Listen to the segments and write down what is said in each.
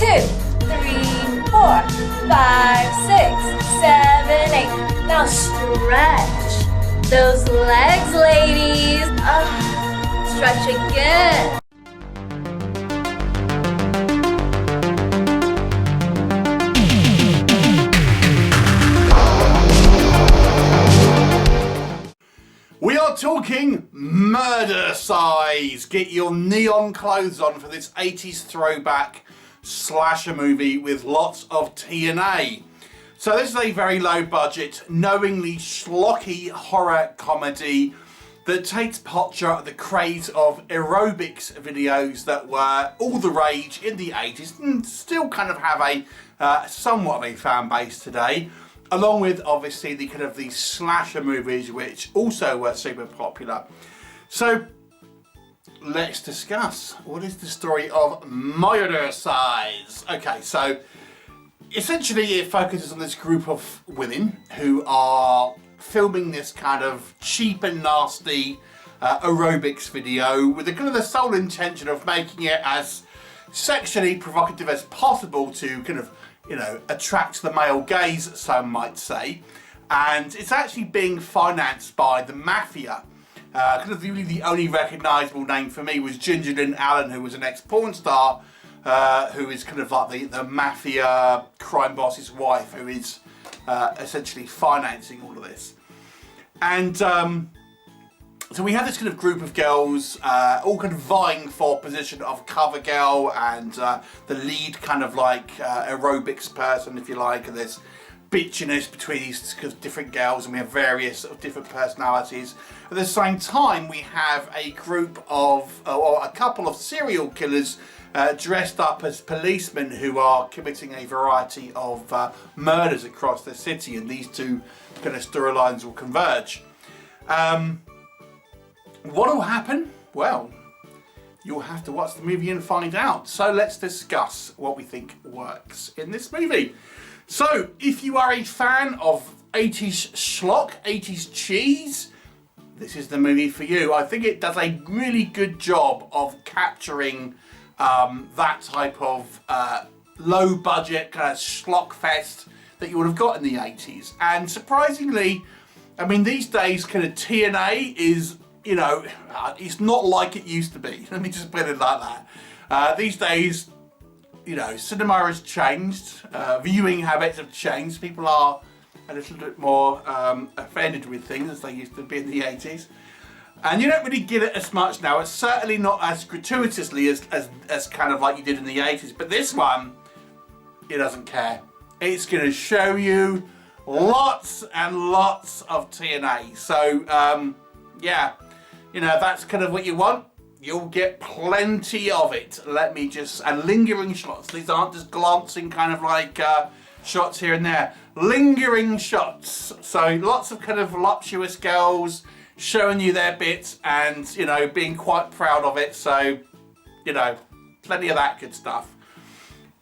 2, 3, 4, 5, 6, 7, 8. Now stretch those legs, ladies. Stretch again. We are talking Murdercise. Get your neon clothes on for this 80s throwback slasher movie with lots of TNA. So this is a very low budget, knowingly schlocky horror comedy that takes posture at the craze of aerobics videos that were all the rage in the 80s and still kind of have a somewhat of a fan base today, along with obviously the kind of these slasher movies which also were super popular. So let's discuss, what is the story of Murdercise? Okay, so essentially it focuses on this group of women who are filming this kind of cheap and nasty aerobics video with the kind of the sole intention of making it as sexually provocative as possible to kind of, you know, attract the male gaze, some might say. And it's actually being financed by the mafia. Kind of really the only recognisable name for me was Ginger Aaran, who was an ex-porn star, who is kind of like the mafia crime boss's wife, who is essentially financing all of this. And so we have this kind of group of girls, all kind of vying for position of cover girl and the lead kind of like aerobics person, if you like, and there's bitchiness between these different girls, and we have various sort of different personalities. At the same time, we have a group of, or a couple of serial killers dressed up as policemen who are committing a variety of murders across the city, and these two kind of storylines will converge. What will happen? Well, you'll have to watch the movie and find out. So let's discuss what we think works in this movie. So, if you are a fan of 80s schlock, 80s cheese, this is the movie for you. I think it does a really good job of capturing that type of low budget kind of schlock fest that you would have got in the 80s. And surprisingly, I mean, these days kind of TNA is, you know, it's not like it used to be. Let me just put it like that. These days, you know, cinema has changed, viewing habits have changed, people are a little bit more offended with things as they used to be in the 80s. And you don't really get it as much now. It's certainly not as gratuitously as kind of like you did in the 80s, but this one, it doesn't care. It's going to show you lots and lots of TNA. So, yeah, you know, that's kind of what you want. You'll get plenty of it. Let me just, and lingering shots. These aren't just glancing kind of like shots here and there. Lingering shots. So lots of kind of voluptuous girls showing you their bits and, you know, being quite proud of it. So, you know, plenty of that good stuff.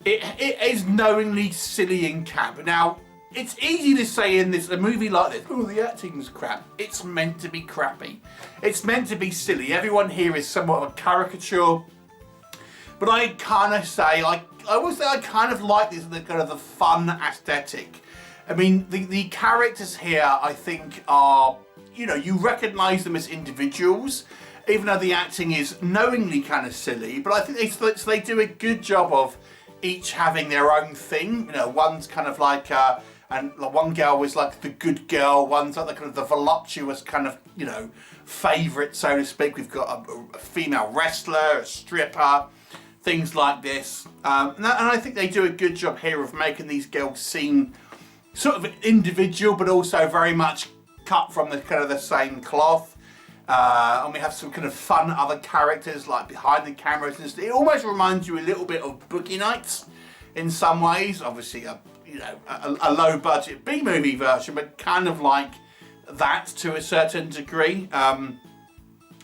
It is knowingly silly and camp. Now, it's easy to say in a movie like this, oh, the acting's crap. It's meant to be crappy. It's meant to be silly. Everyone here is somewhat of a caricature. But I kind of say, I will say I kind of like this, the kind of the fun aesthetic. I mean, the characters here, I think, are, you know, you recognise them as individuals, even though the acting is knowingly kind of silly. But I think they do a good job of each having their own thing. You know, one's kind of like and one girl was like the good girl, one's like the kind of the voluptuous kind of, you know, favourite, so to speak. We've got a female wrestler, a stripper, things like this. And I think they do a good job here of making these girls seem sort of individual, but also very much cut from the kind of the same cloth. And we have some kind of fun other characters like behind the cameras, and it almost reminds you a little bit of Boogie Nights in some ways. Obviously a low budget B-movie version, but kind of like that to a certain degree.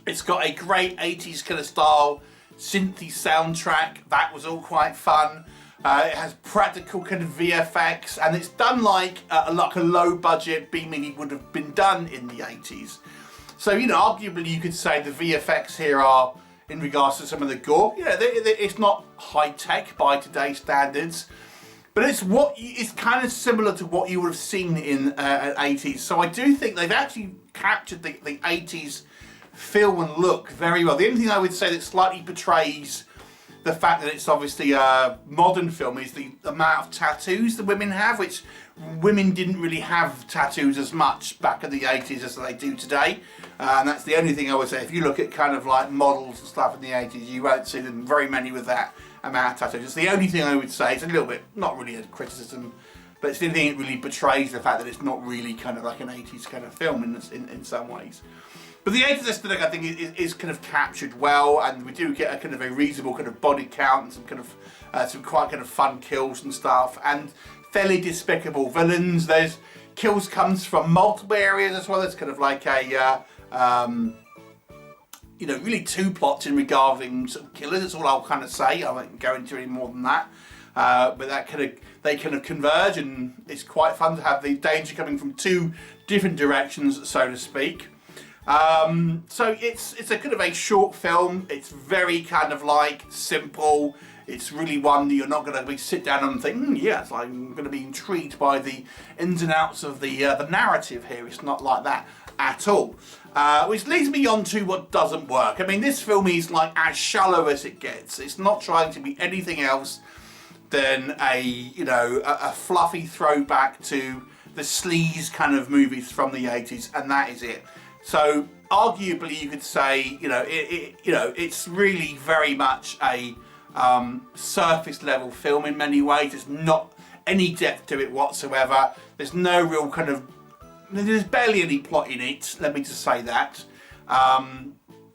It's got a great 80s kind of style synthy soundtrack. That was all quite fun. It has practical kind of VFX, and it's done like a low budget B-movie would have been done in the 80s. So, you know, arguably you could say the VFX here are, in regards to some of the gore. Yeah, it's not high tech by today's standards, but it's kind of similar to what you would have seen in 80s. So I do think they've actually captured the 80s feel and look very well. The only thing I would say that slightly betrays the fact that it's obviously a modern film is the amount of tattoos the women have, which women didn't really have tattoos as much back in the 80s as they do today. And that's the only thing I would say. If you look at kind of like models and stuff in the 80s, you won't see them very many with that amount of tattoos. It's the only thing I would say. It's a little bit, not really a criticism, but it's the only thing that really betrays the fact that it's not really kind of like an 80s kind of film in some ways. But the 80s aesthetic, I think, is kind of captured well, and we do get a kind of a reasonable kind of body count and some kind of some quite kind of fun kills and stuff, and fairly despicable villains. There's kills comes from multiple areas as well. There's kind of like a you know, really two plots in regarding sort of killers. That's all I'll kind of say. I won't go into any more than that. But that they kind of converge, and it's quite fun to have the danger coming from two different directions, so to speak. So it's a kind of a short film. It's very kind of like simple. It's really one that you're not going to sit down and think, yes, I'm going to be intrigued by the ins and outs of the narrative here. It's not like that at all. Which leads me on to what doesn't work. I mean, this film is like as shallow as it gets. It's not trying to be anything else than a fluffy throwback to the sleaze kind of movies from the 80s, and that is it. So arguably you could say, it's really very much a surface level film in many ways. There's not any depth to it whatsoever. There's no real there's barely any plot in it, let me just say that.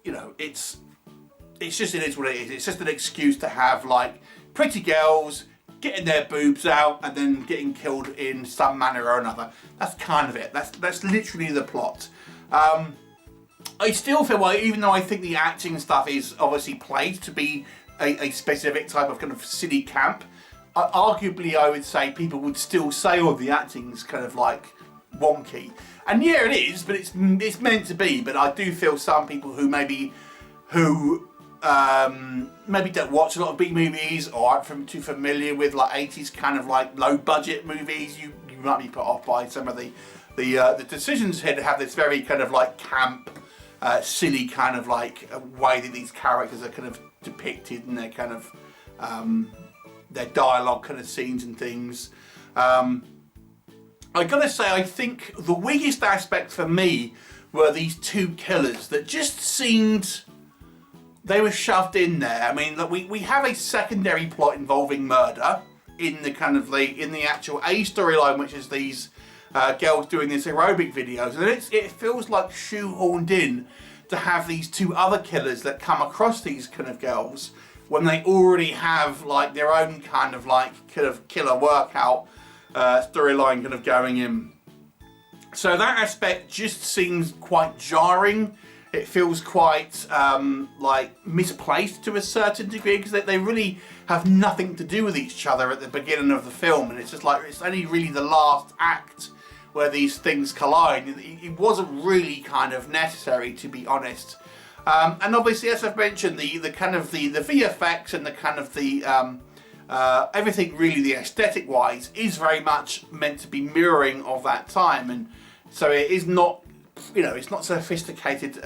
It's just, it is what it is. It's just an excuse to have like pretty girls getting their boobs out and then getting killed in some manner or another. That's kind of it. That's literally the plot. I still feel like, even though I think the acting and stuff is obviously played to be a specific type of kind of silly camp, arguably I would say people would still say, oh, the acting's kind of like wonky. And yeah, it is, but it's meant to be. But I do feel some people who maybe don't watch a lot of B movies or aren't too familiar with like 80s kind of like low budget movies, you might be put off by some of the decisions here to have this very kind of like camp, silly kind of like way that these characters are kind of depicted and their kind of their dialogue kind of scenes and things. I gotta say, I think the weakest aspect for me were these two killers that just seemed, they were shoved in there. I mean, we have a secondary plot involving murder in the kind of in the actual A storyline, which is these girls doing these aerobic videos, and it feels like shoehorned in to have these two other killers that come across these kind of girls when they already have like their own kind of killer workout storyline kind of going in. So that aspect just seems quite jarring. It feels quite like misplaced to a certain degree, because they really have nothing to do with each other at the beginning of the film, and it's just like it's only really the last act where these things collide. It wasn't really kind of necessary, to be honest. And obviously, as I've mentioned, the kind of the VFX and the kind of the everything really, the aesthetic wise, is very much meant to be mirroring of that time, and so it is not, it's not sophisticated,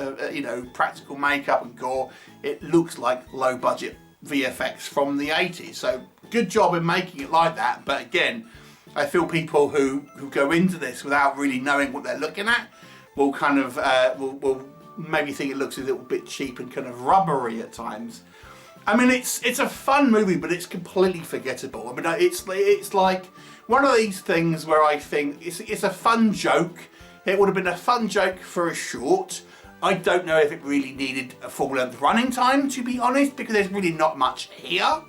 practical makeup and gore. It looks like low budget VFX from the 80s. So good job in making it like that. But again, I feel people who go into this without really knowing what they're looking at will kind of will maybe think it looks a little bit cheap and kind of rubbery at times. I mean, it's a fun movie, but it's completely forgettable. I mean, it's like one of these things where I think it's a fun joke. It would have been a fun joke for a short. I don't know if it really needed a full-length running time, to be honest, because there's really not much here.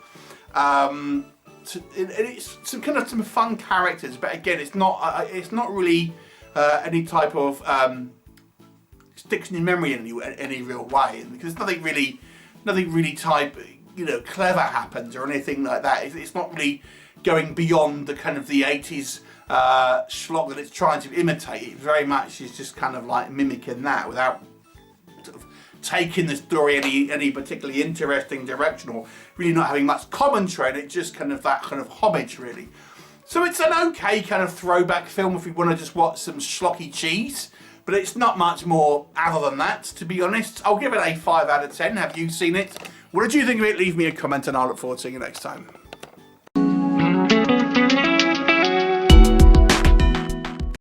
It's some fun characters, but again, it's not really any type of sticks in your memory in any real way, because nothing really clever happens or anything like that. It's not really going beyond the kind of the 80s schlock that it's trying to imitate. It very much is just kind of like mimicking that without sort of taking the story any particularly interesting direction, or really not having much commentary, and it's just kind of that kind of homage, really. So it's an okay kind of throwback film if you want to just watch some schlocky cheese, but it's not much more other than that, to be honest. I'll give it a 5 out of 10. Have you seen it? What did you think of it? Leave me a comment and I'll look forward to seeing you next time.